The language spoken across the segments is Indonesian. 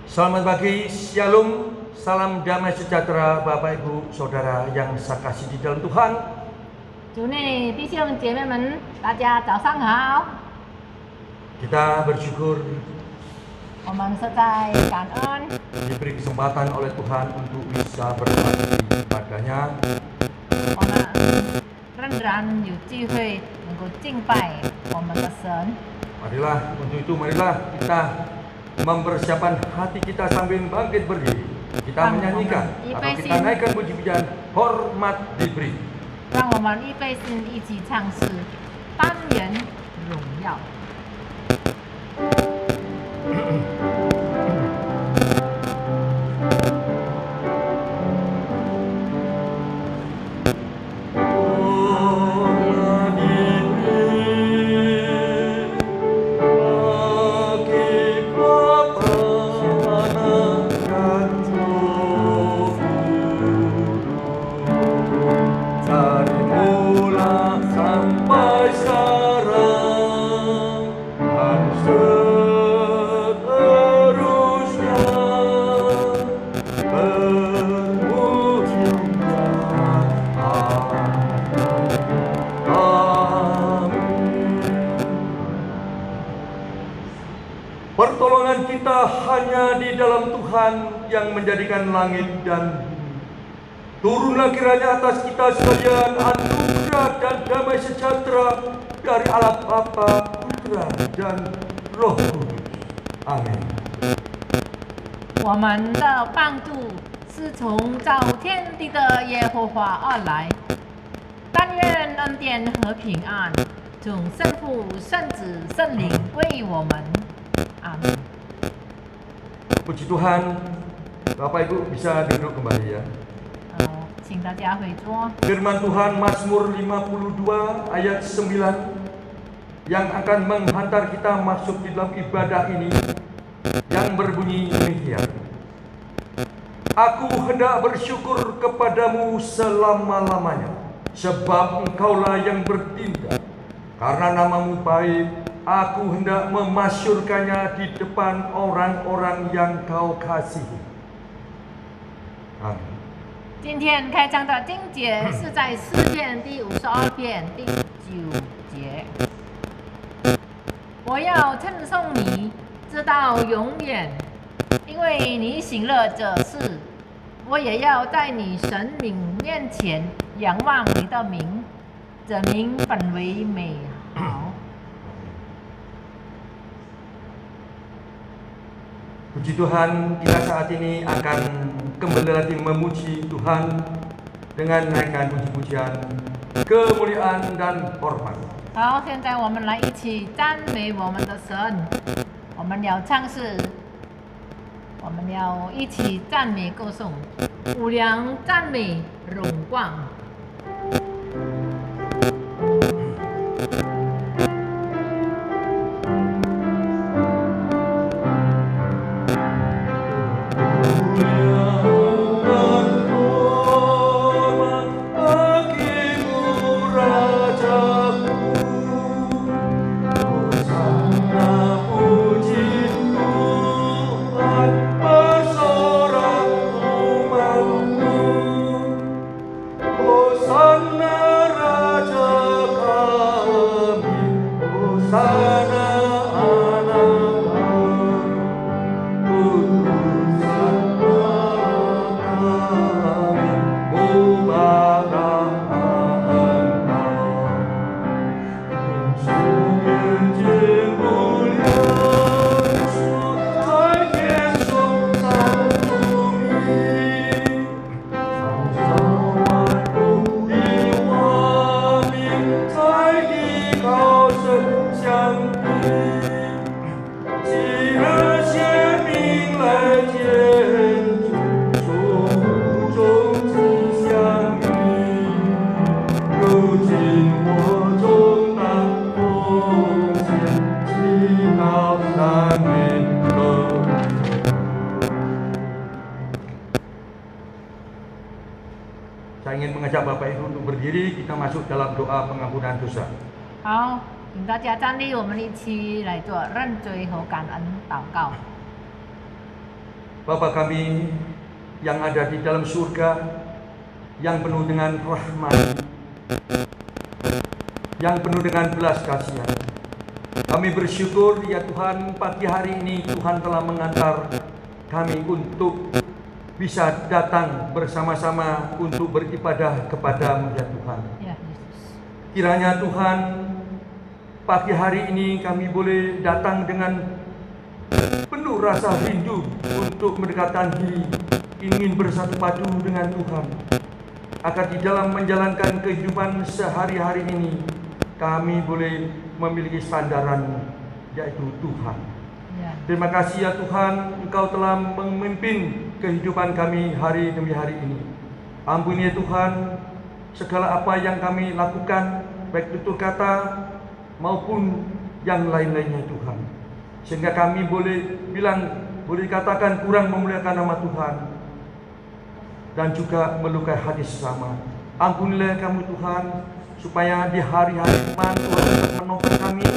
Selamat pagi, Shalom, salam damai sejahtera Bapak Ibu Saudara yang saya kasih di dalam Tuhan. 主内弟兄姐妹们，大家早上好。 Kita bersyukur 我们实在感恩， diberi kesempatan oleh Tuhan untuk bisa berbakti kepadanya. 我们仍然有机会能够敬拜我们的神。 Marilah, untuk itu marilah kita mempersiapkan hati kita sambil bangkit berdiri. Kita menyanyikan atau kita naikkan puji-pujian hormat diberi. 让我们预备心一起唱诗，单元荣耀。 Pertolongan kita hanya di dalam Tuhan yang menjadikan langit dan bumi. Turunlah kiranya atas kita sekalian anugerah dan damai sejahtera dari Allah Bapa, Putra, dan Roh Kudus. Amin. 我们的帮助是从造天地的耶和华而来，但愿恩典和平安从圣父、圣子、圣灵归我们。 Amin. Puji Tuhan, Bapak Ibu bisa duduk kembali ya. 请大家回桌。 Firman Tuhan Mazmur 52 ayat 9 yang akan menghantar kita masuk di dalam ibadah ini yang berbunyi demikian. Aku hendak bersyukur kepadamu selama-lamanya, sebab engkaulah yang bertindak. Karena namamu baik, aku hendak memasyurkannya di depan orang-orang yang kau kasihi. Amin. 今天开场的经节是在诗篇第52篇第9节。我要称颂你，直到永远，因为你行了这事。我也要在你神明面前仰望你的名，这名本为美好。 Puji Tuhan, kita saat ini akan kembali lagi memuji Tuhan dengan naikkan puji-pujian, kemuliaan dan hormat. 好，现在我们来一起赞美我们的神。我们要唱诗，我们要一起赞美歌颂，无量赞美荣光。 Saya ingin mengajak Bapak Ibu untuk berdiri, kita masuk dalam doa pengampunan dosa. 好，请大家站立，我们一起来做认罪和感恩祷告。Bapa kami yang ada di dalam surga, yang penuh dengan rahmat, yang penuh dengan belas kasihan. Kami bersyukur ya Tuhan, pagi hari ini Tuhan telah mengantar kami untuk bisa datang bersama-sama untuk beribadah kepada-Mu ya Tuhan. Ya Yesus. Kiranya Tuhan, pagi hari ini kami boleh datang dengan penuh rasa rindu untuk mendekatkan diri, ingin bersatu padu dengan Tuhan, agar di dalam menjalankan kehidupan sehari-hari ini kami boleh memiliki sandaran, yaitu Tuhan. Ya. Terima kasih ya Tuhan, Engkau telah memimpin kehidupan kami hari demi hari ini. Ampuni ya Tuhan segala apa yang kami lakukan, baik tutur kata maupun yang lain-lainnya Tuhan, sehingga kami boleh katakan kurang memuliakan nama Tuhan dan juga melukai hati sesama. Ampunilah kami Tuhan, supaya di hari-hari depan Tuhan tetap menolong kami,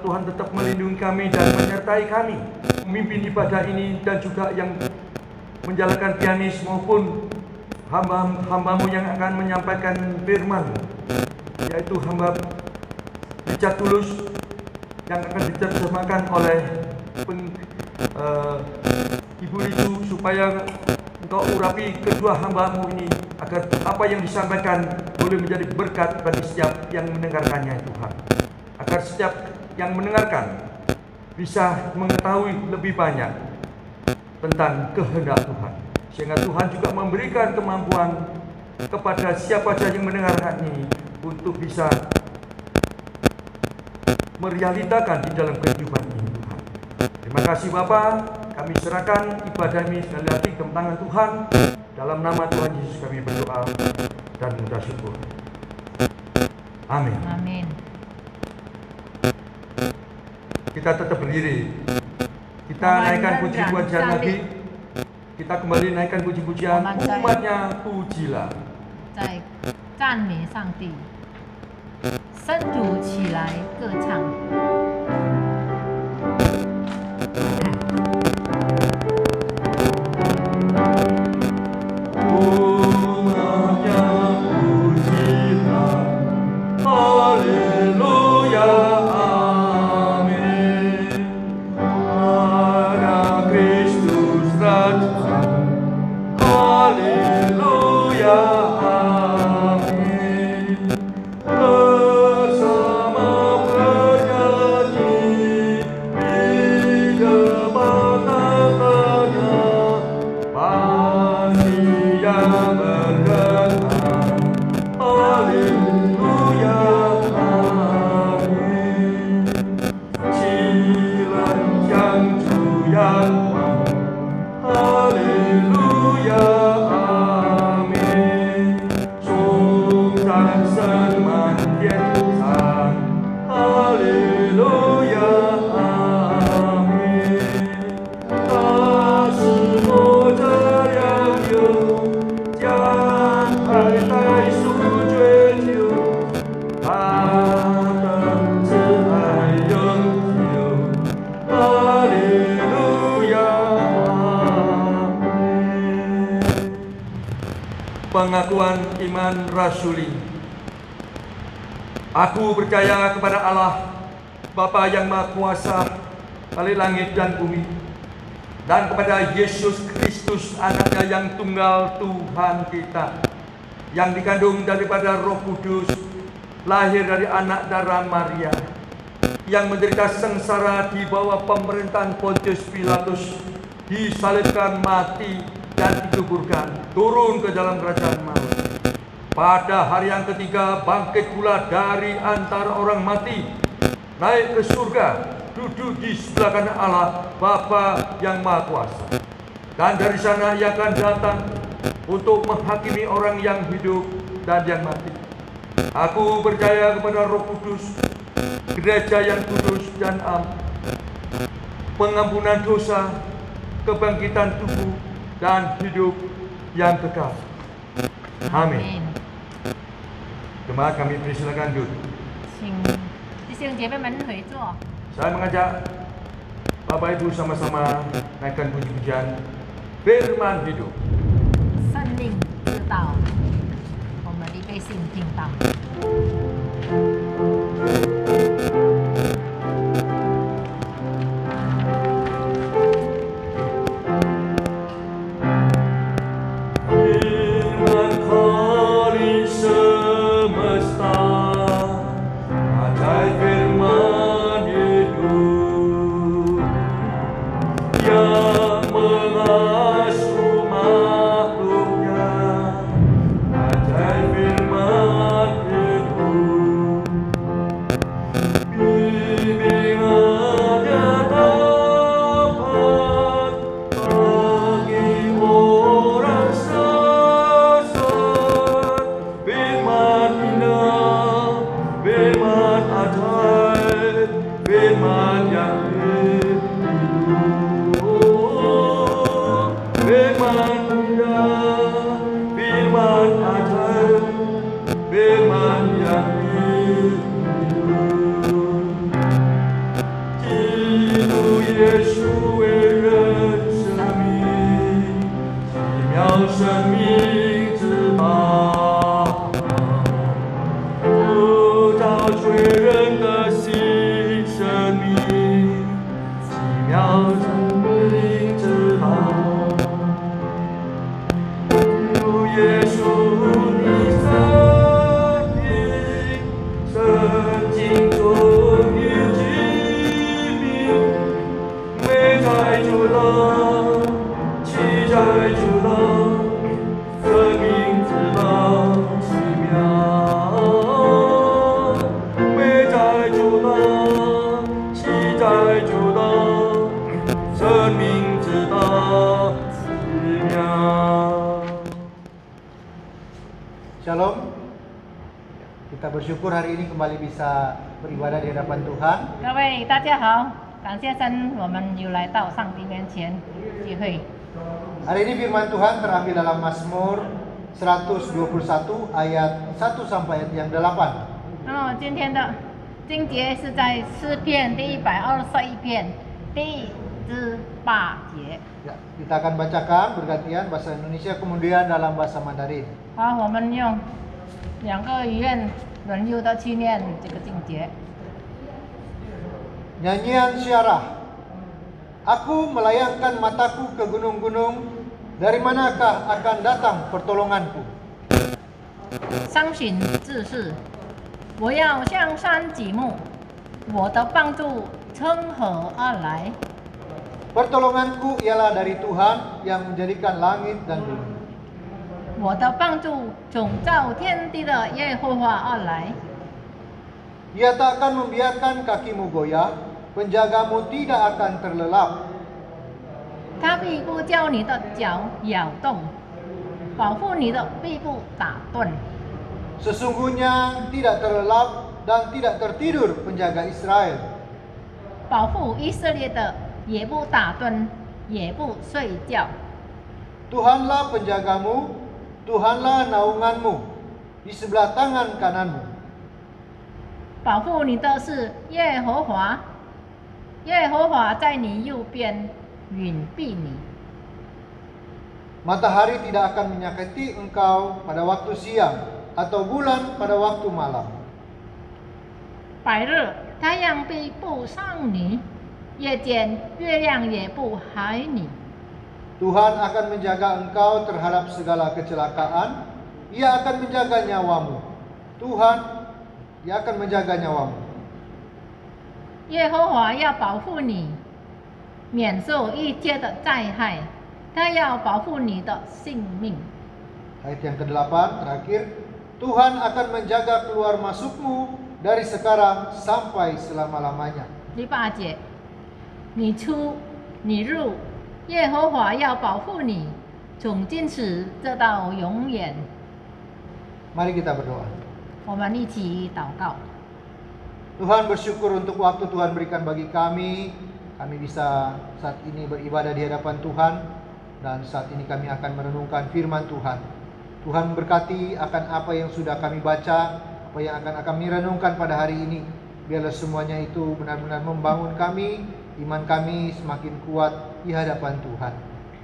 Tuhan tetap melindungi kami dan menyertai kami memimpin ibadah ini, dan juga yang menjalankan pianis maupun hamba-Mu yang akan menyampaikan firman, yaitu hamba Richard Tulus yang akan diterjemahkan oleh Ibu Licu, supaya Engkau urapi kedua hamba-Mu ini, agar apa yang disampaikan boleh menjadi berkat bagi setiap yang mendengarkannya Tuhan, agar setiap yang mendengarkan bisa mengetahui lebih banyak tentang kehendak Tuhan, sehingga Tuhan juga memberikan kemampuan kepada siapa saja yang mendengarkan ini untuk bisa merealitakan di dalam kehidupan ini Tuhan. Terima kasih Bapa, kami serahkan ibadah ini sekali lagi ke tangan Tuhan. Dalam nama Tuhan Yesus kami berdoa dan mengucap syukur. Amin. Amin. Kita tetap berdiri. Kita naikkan puji-pujian lagi. Kita kembali naikkan puji-pujian. Umatnya pujilah. 在赞美上帝，圣徒起来歌唱。 Pengakuan iman rasuli. Aku percaya kepada Allah, Bapa yang Maha Kuasa, Kali langit dan bumi, dan kepada Yesus Kristus, Anaknya yang tunggal, Tuhan kita, yang dikandung daripada Roh Kudus, lahir dari anak darah Maria, yang menderita sengsara di bawah pemerintahan Pontius Pilatus, disalibkan, mati, dan dikuburkan, turun ke dalam kerajaan maut. Pada hari yang ketiga bangkit pula dari antara orang mati, naik ke surga, duduk di sebelah kanan Allah Bapa yang Maha Kuasa. Dan dari sana Ia akan datang untuk menghakimi orang yang hidup dan yang mati. Aku percaya kepada Roh Kudus, gereja yang kudus dan am, pengampunan dosa, kebangkitan tubuh, dan hidup yang kekal. Amin. Jemaat kami persilakan duduk. 请弟兄姐妹们回座。 Saya mengajak Bapak Ibu sama-sama naikkan puji-pujian firman hidup. 生命之道，我们预备信听到。Firman hari semesta, ajaib firman hidup yang mengasuh makhluknya. Ajaib firman hidup, bimbingannya dapat bagi orang sesat. Firman indah, firman ajaib, firman yang hidup. Firman indah, firman ajaib, firman yang hidup. 基督耶稣为人生命，奇妙生命之道，不照罪人的新生命，奇妙生命之道。基督耶稣的生命，圣经中的疾病，美在主的，奇在主的，生命之道奇妙。美在主的，奇在主的，生命之道奇妙。 Shalom. Kita bersyukur hari ini kembali bisa beribadah di hadapan Tuhan. 各位大家好，感谢神，我们又来到上帝面前聚会。 Hari ini firman Tuhan terambil dalam Mazmur 121 ayat 1 sampai ayat yang 8. 今天的经节是在诗篇第121篇第8节。 Ya, kita akan bacakan bergantian bahasa Indonesia kemudian dalam bahasa Mandarin. 好，我们用2个语言轮流的去念这个经节。 Nyanyian syarah. Aku melayangkan mataku ke gunung-gunung, dari manakah akan datang pertolonganku? 伤心志士，我要向山举目，我的帮助从何而来？ Pertolonganku ialah dari Tuhan yang menjadikan langit dan bumi. 我的帮助从造天地的耶和华而来。 Ia tak akan membiarkan kakimu goyah, penjagamu tidak akan terlelap. 他必不叫你的脚摇动，保护你的臂不打盹。 Sesungguhnya tidak terlelap dan tidak tertidur penjaga Israel. 保护以色列的也不打盹，也不睡觉。 Tuhanlah penjagamu, Tuhanlah naunganmu di sebelah tangan kananmu. 保护你的是耶和华，耶和华在你右边，允庇你。 Matahari tidak akan menyakiti engkau pada waktu siang atau bulan pada waktu malam. 白日太阳必不伤你，夜间月亮也不害你。 Tuhan akan menjaga engkau terhadap segala kecelakaan. Ia akan menjaga nyawamu. Tuhan, Ia akan menjaga nyawamu. 耶和华要保护你，免受一切的灾害，他要保护你的性命。 Ayat yang ke-8 terakhir, Tuhan akan menjaga keluar masukmu dari sekarang sampai selama-lamanya. 第8节，你出你入，耶和华要保护你，从今时直到永远。 Mari kita berdoa. 我们一起祷告。 Tuhan, bersyukur untuk waktu Tuhan berikan bagi kami. Kami bisa saat ini beribadah di hadapan Tuhan. Dan saat ini kami akan merenungkan firman Tuhan. Tuhan berkati akan apa yang sudah kami baca, apa yang akan kami renungkan pada hari ini. Biarlah semuanya itu benar-benar membangun kami, Iman kami semakin kuat di hadapan Tuhan.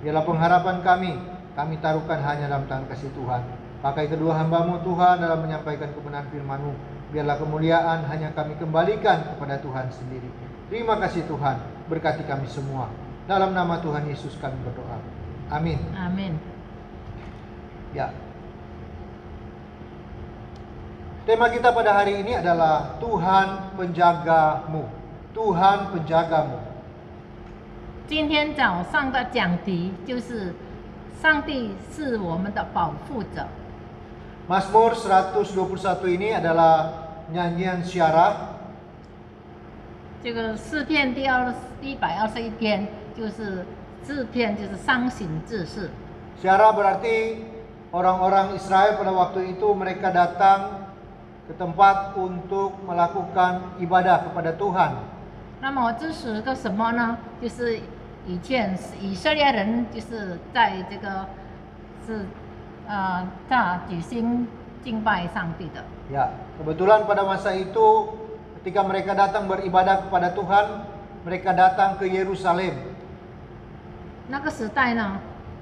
Biarlah pengharapan kami taruhkan hanya dalam tangan kasih Tuhan. Pakai kedua hamba-Mu Tuhan dalam menyampaikan kebenaran firman-Mu. Biarlah kemuliaan hanya kami kembalikan kepada Tuhan sendiri. Terima kasih Tuhan, berkati kami semua. Dalam nama Tuhan Yesus kami berdoa. Amin. Amin. Ya. Tema kita pada hari ini adalah Tuhan penjagamu. Tuhan penjagamu. 今天早上的讲题就是上帝是我们的保护者。 Mazmur 121 ini adalah nyanyian syarah. 这个诗篇121篇就是诗篇，就是伤心之事。 Syarah berarti orang-orang Israel pada waktu itu mereka datang ke tempat untuk melakukan ibadah kepada Tuhan. 那么这是个什么呢？就是以前以色列人就是在这个是举行敬拜上帝的。 Ya, kebetulan pada masa itu ketika mereka datang beribadah kepada Tuhan, mereka datang ke Yerusalem. 那个时代呢，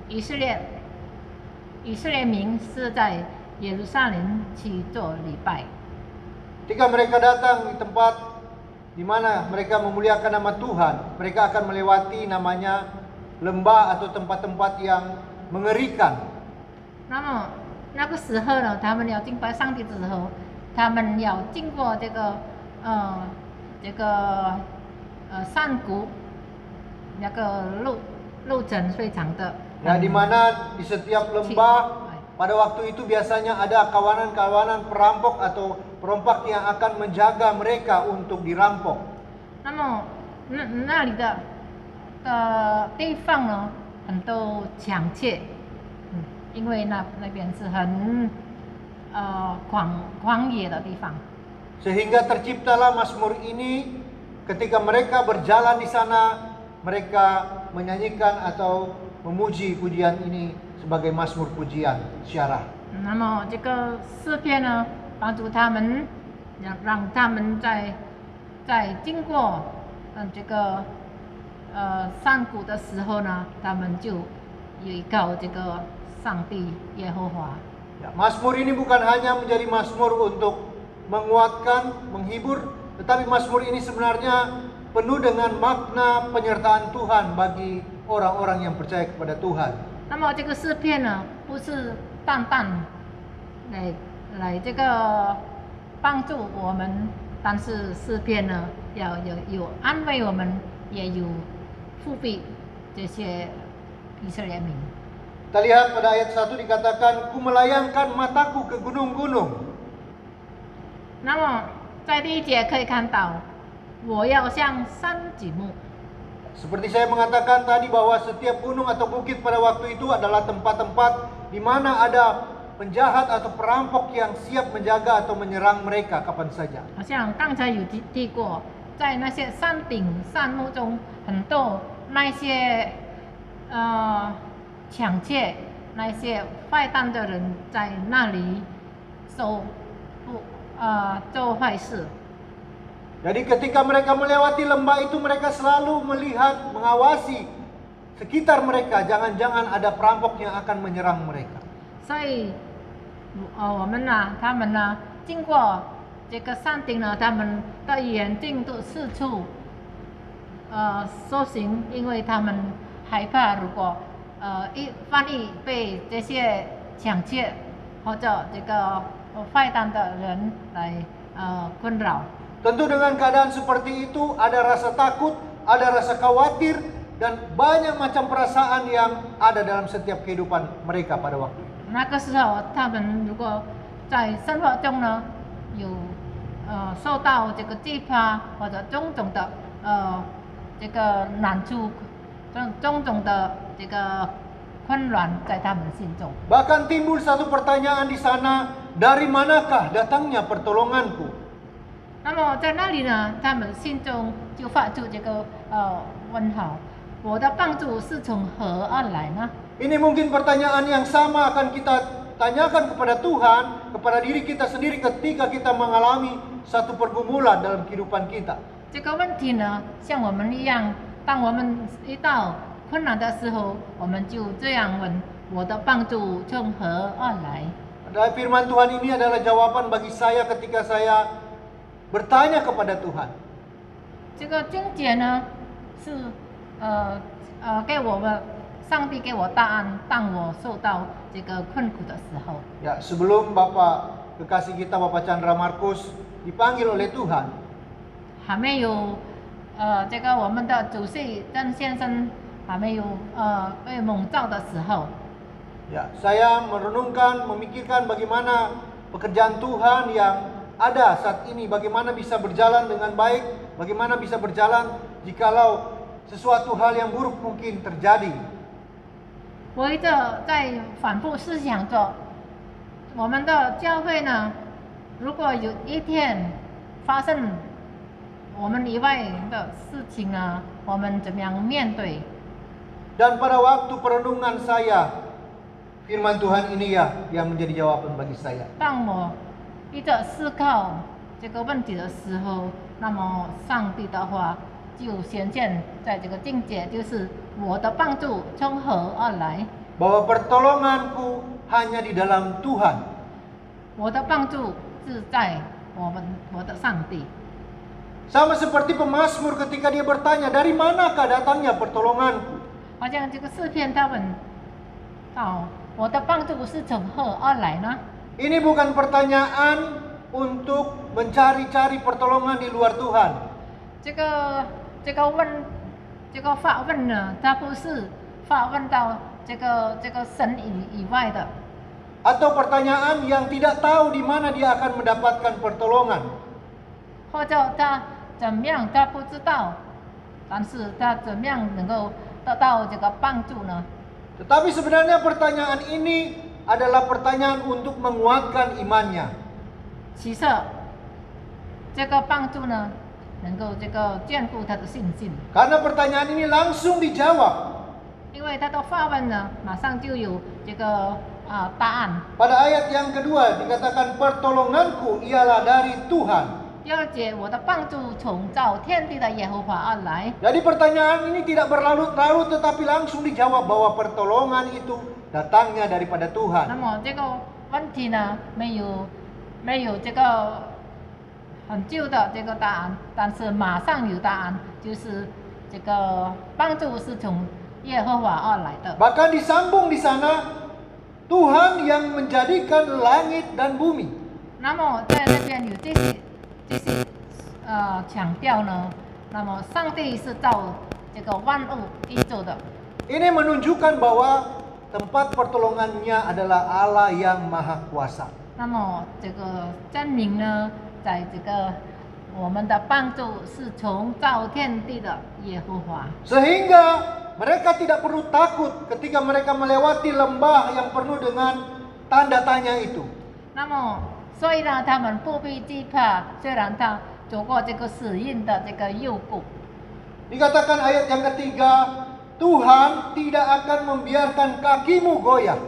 以色列民是在耶路撒冷去做礼拜。 Ketika mereka datang di tempat di mana mereka memuliakan nama Tuhan, mereka akan melewati namanya lembah atau tempat-tempat yang mengerikan. 那么那个时候呢，他们要敬拜上帝的时候，他们要经过这个山谷，那个路程非常的。 Ya, di mana di setiap lembah pada waktu itu biasanya ada kawanan-kawanan perampok atau perompak yang akan menjaga mereka untuk dirampok. 那么那里的地方呢，很多抢窃，因为那边是很荒野的地方。 Sehingga terciptalah Mazmur ini. Ketika mereka berjalan di sana, mereka menyanyikan atau memuji pujian ini sebagai Mazmur pujian syarah. 那么这个诗篇呢，帮助他们，让他们在经过这个山谷的时候呢，他们就依靠这个上帝耶和华。 Ya, Mazmur ini bukan hanya menjadi Mazmur untuk menguatkan, menghibur, tetapi Mazmur ini sebenarnya penuh dengan makna penyertaan Tuhan bagi orang-orang yang percaya kepada Tuhan. 那么这个诗篇呢，不是单单来这个帮助我们，但是诗篇呢，要有安慰我们，也有抚庇这些以色列民。 Kita lihat pada ayat 1 dikatakan, "Ku melayangkan mataku ke gunung-gunung." 那么在第一节可以看到，我要向山举目。 Seperti saya mengatakan tadi bahwa setiap gunung atau bukit pada waktu itu adalah tempat-tempat di mana ada penjahat atau perampok yang siap menjaga atau menyerang mereka kapan saja. 好像刚才有提过，在那些山顶、山木中，很多那些抢劫、那些坏蛋的人在那里做坏事。 Jadi ketika mereka melewati lembah itu mereka selalu melihat, mengawasi sekitar mereka, jangan-jangan ada perampok yang akan menyerang mereka. 所以，他们呢，经过这个山顶呢，他们的眼睛都四处搜寻，因为他们害怕，如果万一被这些抢劫或者这个坏蛋的人来困扰。 Tentu dengan keadaan seperti itu ada rasa takut, ada rasa khawatir, dan banyak macam perasaan yang ada dalam setiap kehidupan mereka pada waktu itu. 那个时候，他们如果在生活中呢，有受到这个惧怕或者种种的这个难处，种种的这个混乱在他们心中。 Bahkan timbul satu pertanyaan di sana, dari manakah datangnya pertolonganku? 那么在那里呢，他们心中就发出这个问号：我的帮助是从何而来呢？ Ini mungkin pertanyaan yang sama akan kita tanyakan kepada Tuhan, kepada diri kita sendiri ketika kita mengalami satu pergumulan dalam kehidupan kita. 这个问题呢，像我们一样，当我们遇到困难的时候，我们就这样问：我的帮助从何而来？ Dan firman Tuhan ini adalah jawaban bagi saya ketika saya bertanya kepada Tuhan. 这个经节呢，是给我们上帝给我答案，当我受到这个困苦的时候。 Ya, sebelum Bapak kekasih kita Bapak Chandra Markus dipanggil oleh Tuhan, 还没有这个我们的主席郑先生还没有被蒙召的时候， ya, saya merenungkan, memikirkan bagaimana pekerjaan Tuhan yang ada saat ini, bagaimana bisa berjalan dengan baik, bagaimana bisa berjalan jikalau sesuatu hal yang buruk mungkin terjadi. 我一直在反复思想着，我们的教会呢，如果有一天发生我们以外的事情呢，我们怎么样面对？ Dan pada waktu perenungan saya, firman Tuhan ini ya yang menjadi jawaban bagi saya. 当我一直思考这个问题的时候，那么上帝的话就显现在这个境界，就是我的帮助从何而来？ Bahwa pertolonganku hanya di dalam Tuhan. 我的帮助是在我的上帝。 Sama seperti pemazmur ketika dia bertanya, dari manakah datangnya pertolonganku? 好像这个诗篇他问到，我的帮助是从何而来呢？ Ini bukan pertanyaan untuk mencari-cari pertolongan di luar Tuhan. 这个发问呢，它不是发问到这个神以外的， Atau pertanyaan yang tidak tahu di mana dia akan mendapatkan pertolongan. 或者他怎么样他不知道，但是他怎么样能够得到这个帮助呢？ Tetapi sebenarnya pertanyaan ini adalah pertanyaan untuk menguatkan imannya. 其实这个帮助呢，能够这个眷顾他的信心， Karena pertanyaan ini langsung dijawab. 因为他的发问呢，马上就有这个答案。 Pada ayat yang kedua dikatakan pertolonganku ialah dari Tuhan. 第二节，我的帮助从造天地的耶和华而来。 Jadi pertanyaan ini tidak berlarut-larut tetapi langsung dijawab bahwa pertolongan itu datangnya daripada 那 Tuhan. 么这个问题呢，没有这个很久的这个答案，但是马上有答案，就是这个帮助是从耶和华而来的。 Bahkan disambung di sana Tuhan yang menjadikan langit dan bumi. 那么在那边有这些强调呢，那么上帝是造这个万物宇宙的。 Ini menunjukkan bahwa tempat pertolongannya adalah Allah yang Maha Kuasa. 那么这个证明呢，在这个我们的帮助是从造天地的耶和华， Sehingga mereka tidak perlu takut ketika mereka melewati lembah yang penuh dengan tanda tanya itu. 那么所以呢，他们不必惧怕，虽然他走过这个死荫的这个幽谷。 Dikatakan ayat yang ketiga, Tuhan tidak akan membiarkan kakimu goyah.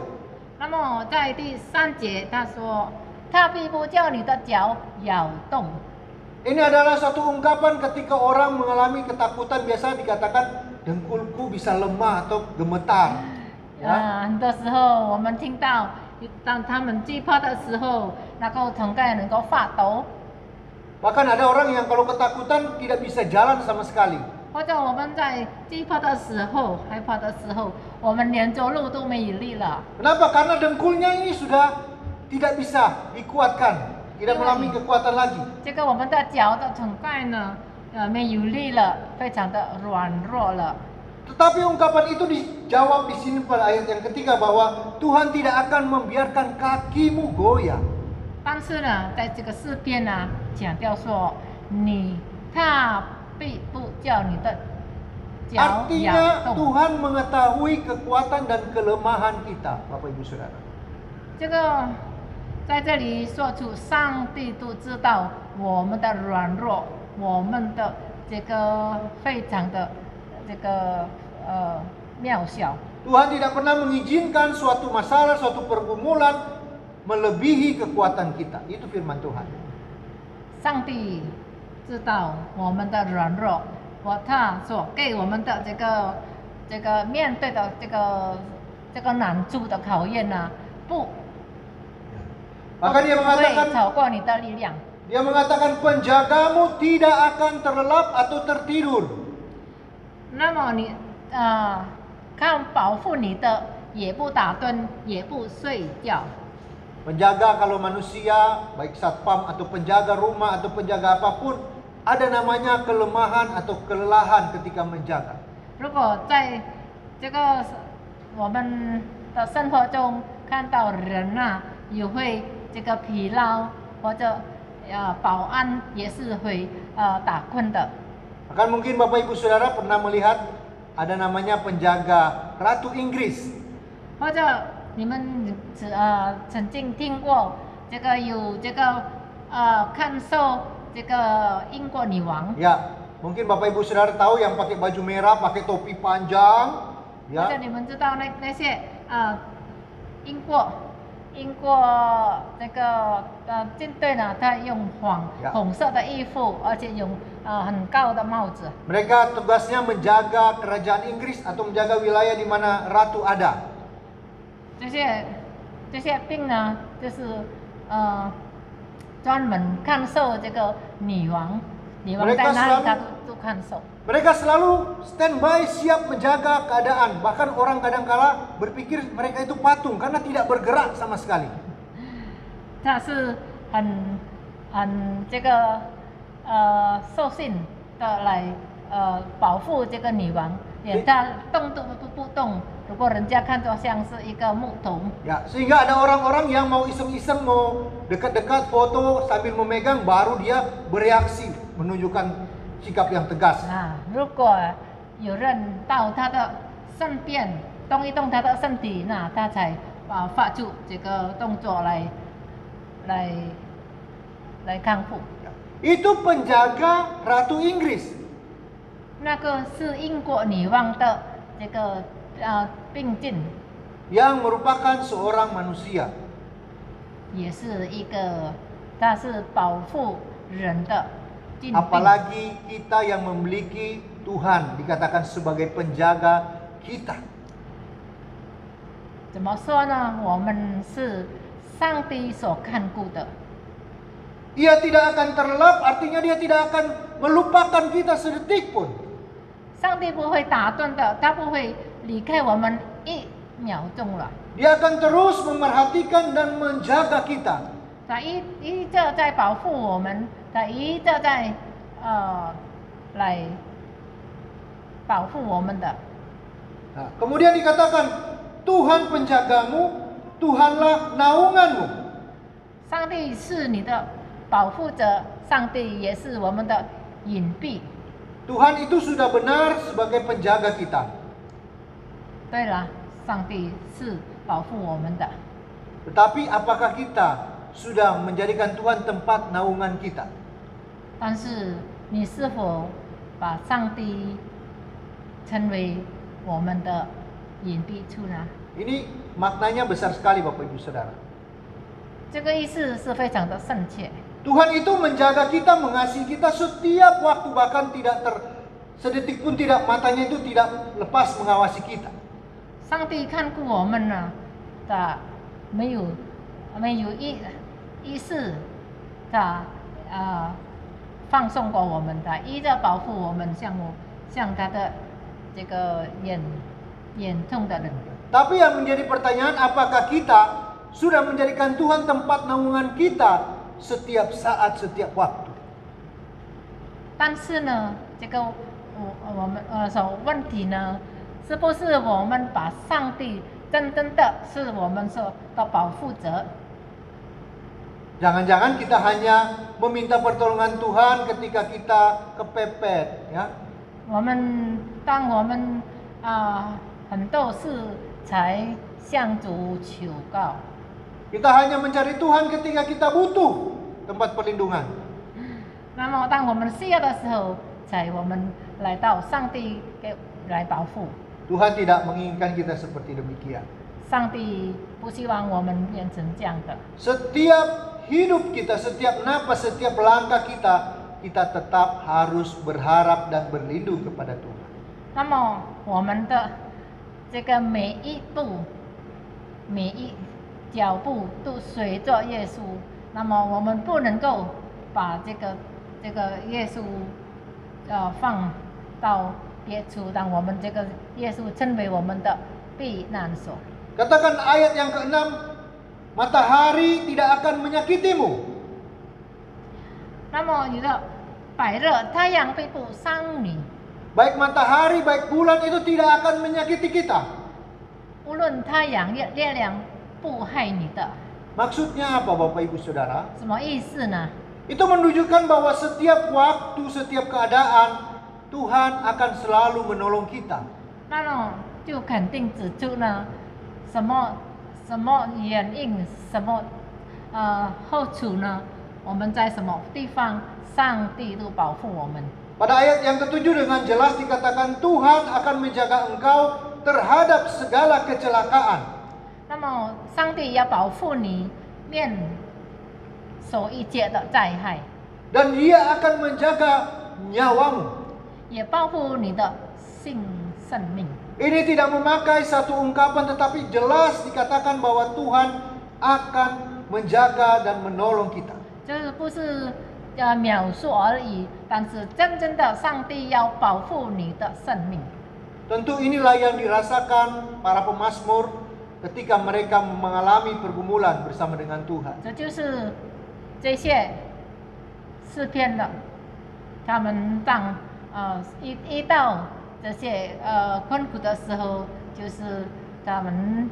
那么在第3节他说，他必不叫你的脚摇动。 Ini adalah satu ungkapan ketika orang mengalami ketakutan, biasa dikatakan dengkulku bisa lemah atau gemetar. Ya. 很多时候我们听到，当他们惧怕的时候，那个膝盖能够发抖。 Bahkan ada orang yang kalau ketakutan tidak bisa jalan sama sekali. 或者我们在惧怕的时候、害怕的时候，我们连走路都没有力了。 Kenapa? Karena dengkulnya ini sudah tidak bisa dikuatkan, tidak mengalami kekuatan lagi. 这个我们的脚的膝盖呢，没有力了，非常的软弱了。 Tetapi ungkapan itu dijawab di sini pada ayat yang ketiga bahwa Tuhan tidak akan membiarkan kakimu goyah. 但是呢，在这个诗篇呢，强调说，他必不叫你的脚摇 Artinya 动。 Tuhan mengetahui kekuatan dan kelemahan kita, Bapak Ibu Saudara. 这个在这里说出，上帝都知道我们的软弱，我们的这个非常的这个渺小。 Tuhan tidak pernah mengizinkan suatu masalah, suatu pergumulan melebihi kekuatan kita. Itu firman Tuhan. 上帝知知道我们的软弱，他所给我们的这个面对的这个难处的考验呢，不 Maka dia 会 mengatakan 超过你的力量。 dia mengatakan penjagamu tidak akan terlelap atau tertidur. 那么你看保护你的，也不打盹，也不睡觉。 Penjaga kalau manusia, baik satpam atau penjaga rumah atau penjaga apapun, ada namanya kelemahan atau kelelahan ketika menjaga. 如果在这个我们的生活中看到人啊，也会这个疲劳，或者保安也是会打盹的。 Akan mungkin Bapak Ibu Saudara pernah melihat ada namanya penjaga Ratu Inggris. 或者你们曾经听过这个有这个看守这个英国女王。 Ya, mungkin Bapak Ibu Saudara tahu yang pakai baju merah, pakai topi panjang, 或者 ya. 你们知道那些英国这个军队呢，他用红色的衣服，而且用很高的帽子。 Mereka tugasnya menjaga kerajaan Inggris atau menjaga wilayah di mana ratu ada. 这些兵呢，就是专门看守这个女王，女王在哪里他都看守。 Mereka selalu standby siap menjaga keadaan. Bahkan orang kadangkala berpikir mereka itu patung karena tidak bergerak sama sekali. 他是很这个受信的来保护这个女王，连她动都不动。如果人家看着像是一个木头。 Ya, sehingga ada orang-orang yang mau iseng-iseng mau dekat-dekat foto sambil memegang baru dia bereaksi menunjukkan sikap yang tegas. 如果有人到他的身边动一动他的身体，那他才发出这个动作来康复。 Itu penjaga Ratu Inggris. 那个是英国女王的这个病菌， yang merupakan seorang manusia. 也是一个，它是保护人的疾病。 Apalagi kita yang memiliki Tuhan dikatakan sebagai penjaga kita. 怎么说呢？我们是上帝所看顾的。 Ia tidak akan terlelap, artinya dia tidak akan melupakan kita sedetik pun. 上帝不会打盹的，他不会离开我们一秒钟了。 Dia akan terus memerhatikan dan menjaga kita. 他一直在保护我们，他一直在来保护我们的。 Nah, kemudian dikatakan Tuhan penjagamu, Tuhanlah naunganmu. 上帝是你的保护者，上帝也是我们的隐蔽。 Tuhan itu sudah benar sebagai penjaga kita. 对了，上帝是保护我们的。 Tetapi apakah kita sudah menjadikan Tuhan tempat naungan kita? 但是你是否把上帝成为我们的隐蔽处呢？ Ini maknanya besar sekali Bapak Ibu Saudara. 这个意思是非常的深切。 Tuhan itu menjaga kita, mengasihi kita setiap waktu, bahkan tidak sedetik pun tidak, matanya itu tidak lepas mengawasi kita. 上帝看顾我们呢，他没有意识，他放送过我们，他一直保护我们，像他的这个眼痛的人。 Tapi yang menjadi pertanyaan, apakah kita sudah menjadikan Tuhan tempat naungan kita setiap saat, setiap waktu? 但是呢，这个我们问题呢，是不是我们把上帝真正的是我们所的保护者？ Jangan-jangan kita hanya meminta pertolongan Tuhan ketika kita kepepet, ya? 当我们很多事才向主求告。 Kita hanya mencari Tuhan ketika kita butuh tempat perlindungan. 那么，当我们需要的时候，我们来到上帝来保护。 Tuhan tidak menginginkan kita seperti demikian. 上帝不希望我们变成这样的。 Setiap hidup kita, setiap napas, setiap langkah kita, kita tetap harus berharap dan berlindung kepada Tuhan. 那么我们的这个每一步、每一脚步都随着耶稣，那么我们不能够把这个耶稣放到别处，让我们这个耶稣成为我们的避难所。 Katakan ayat yang ke-6, matahari tidak akan menyakitimu. 那么你的百热太阳并不伤你， Baik matahari, baik bulan itu tidak akan menyakiti kita. 无论太阳、月亮不害你的， Maksudnya apa Bapak Ibu Saudara? 什么意思呢？ Itu menunjukkan bahwa setiap waktu, setiap keadaan Tuhan akan selalu menolong kita. 那么就肯定指出呢，什么原因，什么后处呢？我们在什么地方，上帝都保护我们。 Pada ayat yang ke-7 dengan jelas dikatakan Tuhan akan menjaga engkau terhadap segala kecelakaan. 那么上帝要保护你免受一切的灾害， Dan Dia akan menjaga nyawamu. 也保护你的生命。 Ini tidak memakai satu ungkapan tetapi jelas dikatakan bahwa Tuhan akan menjaga dan menolong kita. 就是不是描述而已，但是真正的上帝要保护你的生命。 Tentu inilah yang dirasakan para pemazmur ketika mereka mengalami pergumulan bersama dengan Tuhan. 这就是这些诗篇的，他们当一到这些困苦的时候，就是他们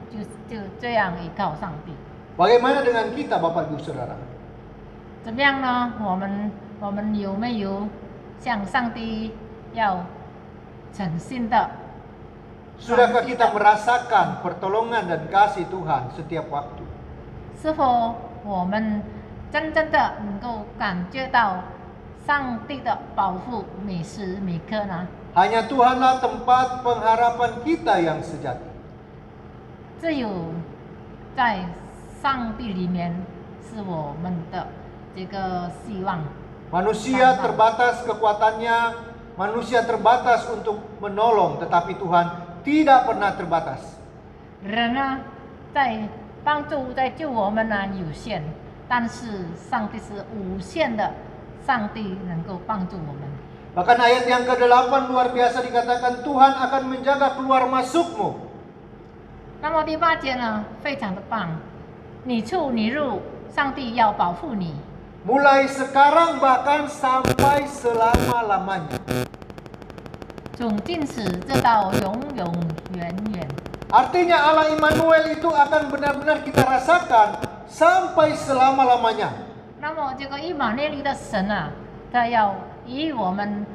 就这样依靠上帝。 Bagaimana dengan kita Bapak Ibu Saudara? 怎么样呢？我们有没有向上帝要诚心的？ Sudahkah kita merasakan pertolongan dan kasih Tuhan setiap waktu? 是否我们真正的能够感觉到上帝的保护每时每刻呢？ Hanya Tuhanlah tempat pengharapan kita yang sejati. 只有在上帝里面是我们的这个希望。 Manusia terbatas kekuatannya, manusia terbatas untuk menolong, tetapi Tuhan tidak pernah terbatas. 人呢，在帮助、在救我们呢有限，但是上帝是无限的，上帝能够帮助我们。 Bahkan ayat yang ke-8 luar biasa dikatakan Tuhan akan menjaga keluar masukmu. 那么第8节呢，非常的棒，你出你入，上帝要保护你。 Mulai sekarang bahkan sampai selama-lamanya. 从今时直到永永远远。 Artinya Allah Immanuel itu akan benar-benar kita rasakan sampai selama-lamanya. 那么这个以马内利的神啊，他要以我们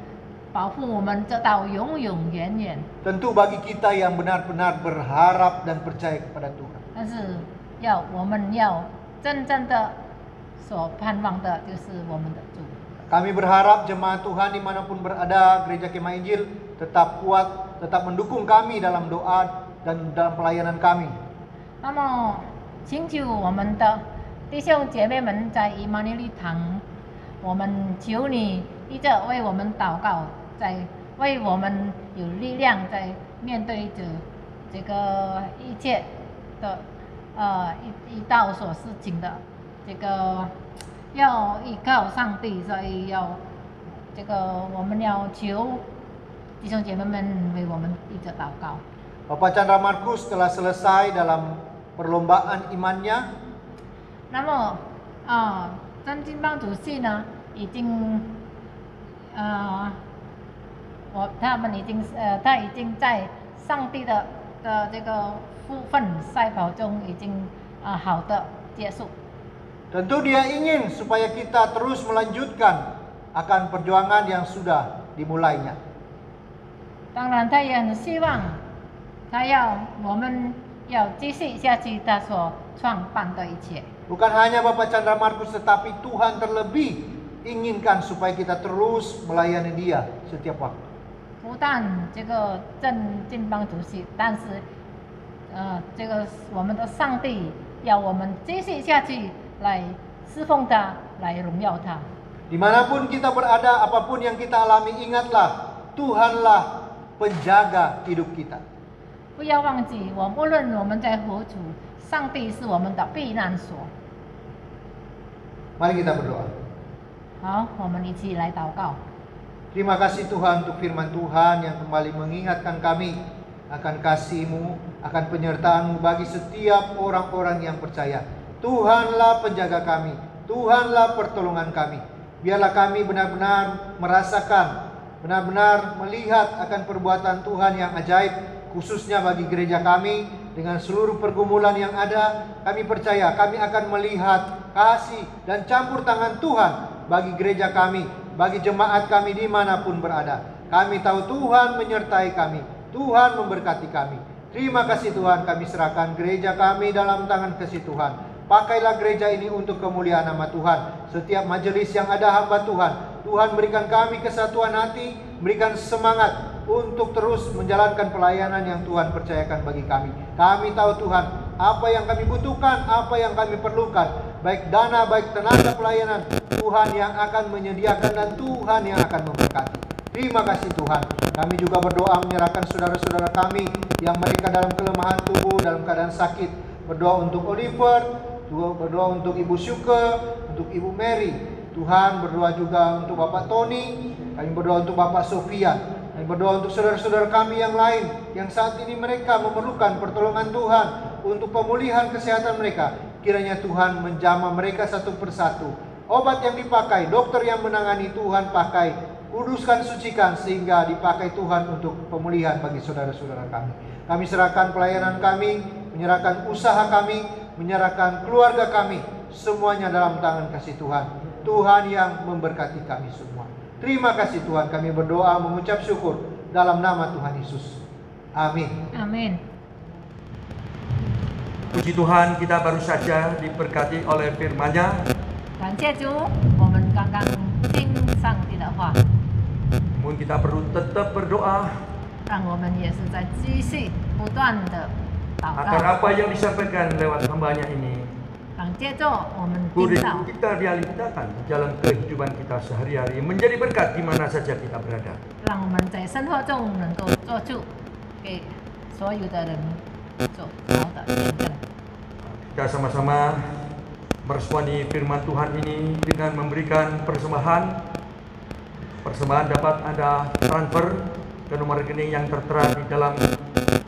保护我们直到永永远远。 Tentu bagi kita yang benar-benar berharap dan percaya kepada Tuhan. 但是我们要真正的所盼望的就是我们的主。 Kami berharap jemaat Tuhan dimanapun berada, Gereja Kemah Injil tetap kuat, tetap mendukung kami dalam doa dan dalam pelayanan kami. 那么，请求我们的弟兄姐妹们在以马内利堂，我们求你一直为我们祷告，在为我们有力量，在面对着这个一切的一道所事情的这个要依靠上帝，所以这个我们要求弟兄姐妹们为我们一直祷告。 Bapak Chandra Markus telah selesai dalam perlombaan imannya. 那么真金帮主席呢，已经他已经在上帝的这个部分赛跑中已经好的结束。 Tentu dia ingin supaya kita terus melanjutkan akan perjuangan yang sudah dimulainya. 当然，他也很希望，我们要继续下去他所创办的一切。 Bukan hanya Bapak Chandra Markus, tetapi Tuhan terlebih inginkan supaya kita terus melayani Dia setiap waktu. 不但这个正金帮主席，但是这个我们的上帝要我们继续下去来侍奉他，来荣耀他。Dimanapun kita berada, apapun yang kita alami, ingatlah Tuhanlah penjaga hidup kita. 不要忘记，无论我们在何处，上帝是我们的避难所。 Mari kita berdoa. 好，我们一起来祷告。 Terima kasih Tuhan untuk firman Tuhan yang kembali mengingatkan kami akan kasih-Mu, akan penyertaan-Mu bagi setiap orang-orang yang percaya. Tuhanlah penjaga kami, Tuhanlah pertolongan kami. Biarlah kami benar-benar merasakan, benar-benar melihat akan perbuatan Tuhan yang ajaib, khususnya bagi gereja kami. Dengan seluruh pergumulan yang ada, kami percaya kami akan melihat kasih dan campur tangan Tuhan bagi gereja kami, bagi jemaat kami dimanapun berada. Kami tahu Tuhan menyertai kami, Tuhan memberkati kami. Terima kasih Tuhan, kami serahkan gereja kami dalam tangan kasih Tuhan. Pakailah gereja ini untuk kemuliaan nama Tuhan. Setiap majelis yang ada hamba Tuhan, Tuhan berikan kami kesatuan hati, berikan semangat untuk terus menjalankan pelayanan yang Tuhan percayakan bagi kami. Kami tahu Tuhan, apa yang kami butuhkan, apa yang kami perlukan, baik dana, baik tenaga pelayanan, Tuhan yang akan menyediakan dan Tuhan yang akan memberkati. Terima kasih Tuhan. Kami juga berdoa menyerahkan saudara-saudara kami yang mereka dalam kelemahan tubuh, dalam keadaan sakit. Berdoa untuk Oliver, berdoa untuk Ibu Syuke, untuk Ibu Mary. Tuhan, berdoa juga untuk Bapak Tony. Kami berdoa untuk Bapak Sofian. Kami berdoa untuk saudara-saudara kami yang lain yang saat ini mereka memerlukan pertolongan Tuhan untuk pemulihan kesehatan mereka. Kiranya Tuhan menjamah mereka satu persatu. Obat yang dipakai, dokter yang menangani, Tuhan pakai, kuduskan, sucikan sehingga dipakai Tuhan untuk pemulihan bagi saudara-saudara kami. Kami serahkan pelayanan kami, menyerahkan usaha kami, menyerahkan keluarga kami, semuanya dalam tangan kasih Tuhan. Tuhan yang memberkati kami semua. Terima kasih Tuhan, kami berdoa mengucap syukur dalam nama Tuhan Yesus. Amin. Amin. Puji Tuhan, kita baru saja diberkati oleh firman-Nya. 感谢主，我们刚刚听上帝的话， Namun kita perlu tetap berdoa 让我们也是在继续不断的祷 agar 告， apa yang disampaikan lewat hamba-Nya ini 让接着我们 boleh 听到， kita realitakan di dalam kehidupan kita sehari-hari, menjadi berkat di mana saja kita berada. 让我们在生活中能够做出给所有的人做好的见证。 Kita sama-sama meresponi firman Tuhan ini dengan memberikan persembahan. Persembahan dapat Anda transfer ke nomor rekening yang tertera di dalam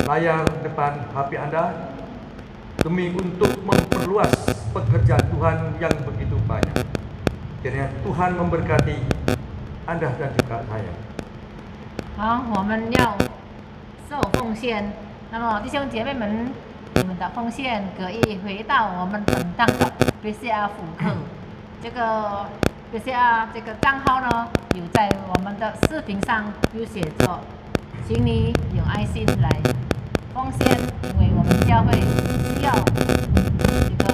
layar depan HP Anda demi untuk memperluas pekerjaan Tuhan yang begitu banyak. Kiranya Tuhan memberkati Anda dan juga saya. 好，我们要受奉献。那么弟兄姐妹们，你们的奉献可以回到我们本堂的 BCR 辅课。这个 BCR 这个账号呢，有在我们的视频上有写着，请你用爱心来奉献，因为我们教会需要这个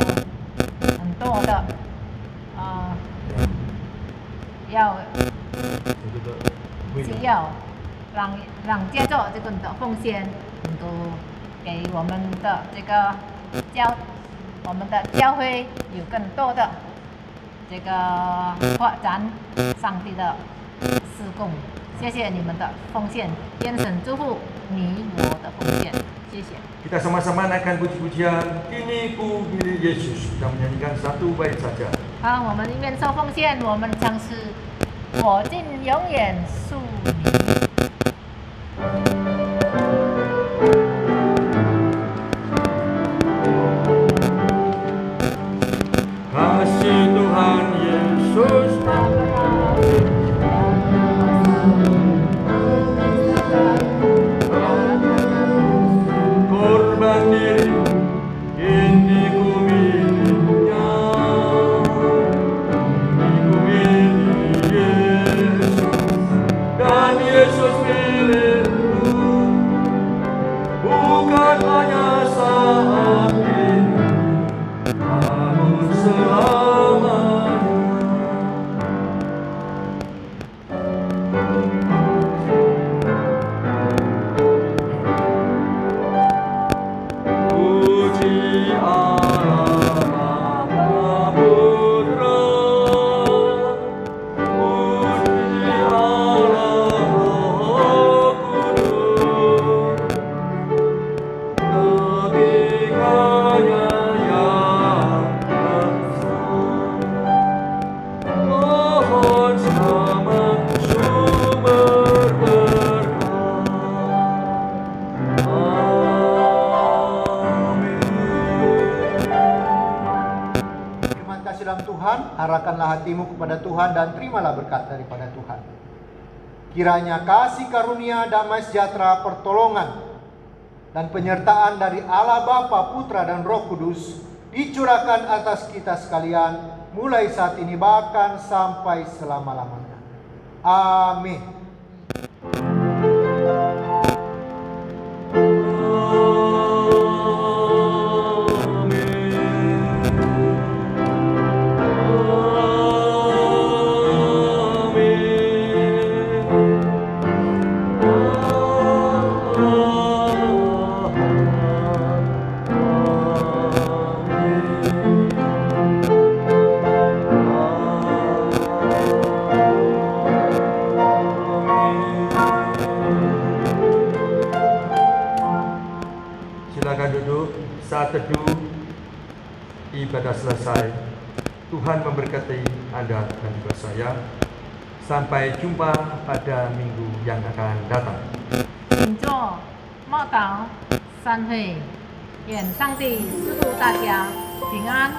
很多的需要让接着这个的奉献能够给我们的这个教会有更多的这个发展上帝的事工。谢谢你们的奉献，愿神祝福你我的奉献，谢谢。 Kita sama-sama naikkan puji-pujian Kini ku milik Yesus. Kita menyanyikan satu bait saja. 好，我们一面受奉献，我们唱诗，我竟永远属你。 Kasih Tuhan Yesus korban diri, kini ku miliknya. Kini ku milik Yesus dan Yesus milikku. Bukan hanya saat ini, namun selamanya. Puji Allah Maha Putra, Tuhan, arahkanlah hatimu kepada Tuhan dan terimalah berkat daripada Tuhan. Kiranya kasih karunia, damai sejahtera, pertolongan, dan penyertaan dari Allah Bapa, Putra, dan Roh Kudus dicurahkan atas kita sekalian, mulai saat ini bahkan sampai selama-lamanya. Amin. Silakan duduk. Saat teduh ibadah selesai. Tuhan memberkati Anda dan juga saya. Sampai jumpa pada minggu yang akan datang. 请坐，默祷，散会，愿上帝祝福大家平安